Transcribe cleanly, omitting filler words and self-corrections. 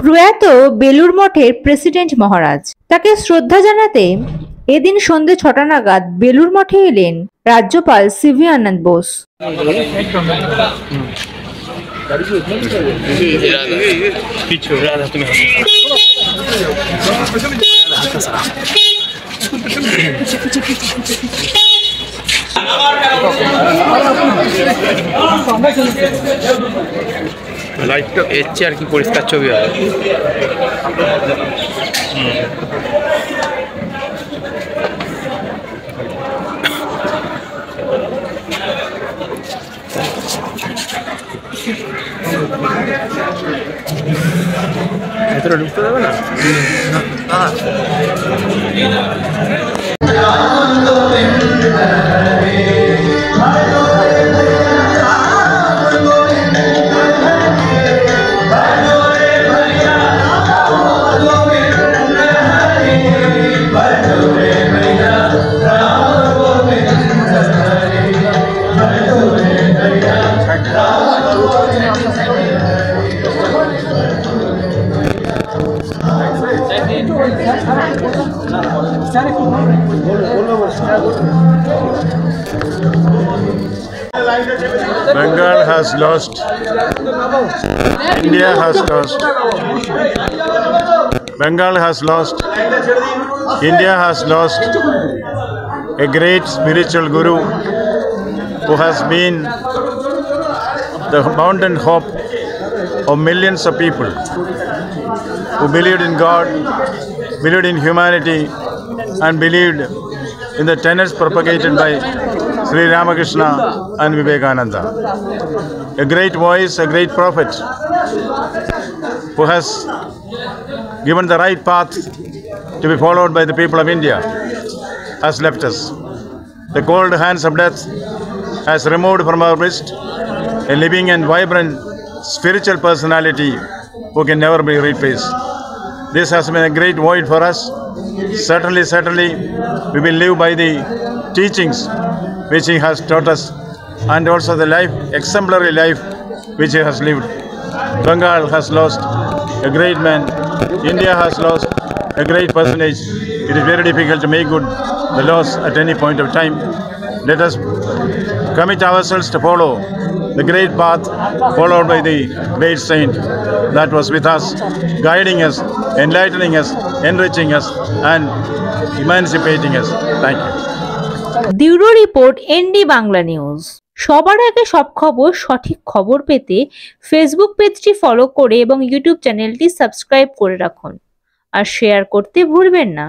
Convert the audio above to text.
প্রয়াত বেলুড় মঠের প্রেসিডেন্ট মহারাজ, তাকে শ্রদ্ধা জানাতে এদিন সন্ধ্যে 6টা নাগাদ বেলুড় মঠে এলেন রাজ্যপাল সিভি আনন্দ বোস। লাইটটা এর চেয়ে আর কি পরিষ্কার ছবি হবে। ভেতরে ঢুকতে দেবে না। Bengal has lost, India has lost, Bengal has lost, India has lost a great spiritual guru who has been the mountain hope of millions of people who believed in God, believed in humanity, and believed in the tenets propagated by Sri Ramakrishna and Vivekananda. A great voice, a great prophet who has given the right path to be followed by the people of India has left us. The cold hands of death has removed from our midst a living and vibrant spiritual personality who can never be replaced. This has been a great void for us. Certainly, we will live by the teachings which he has taught us, and also the life, exemplary life, which he has lived. Bengal has lost a great man. India has lost a great personage. It is very difficult to make good the loss at any point of time. Let us commit ourselves to follow the great path followed by the great saint that was with us, guiding us, enlightening us, enriching us, and emancipating us. Thank you. Bureau report ND Bangla news. সবার আগে সব খবর, সঠিক খবর পেতে Facebook পেজটি follow করে এবং ইউটিউব চ্যানেলটি সাবস্ক্রাইব করে রাখুন আর শেয়ার করতে ভুলবেন না।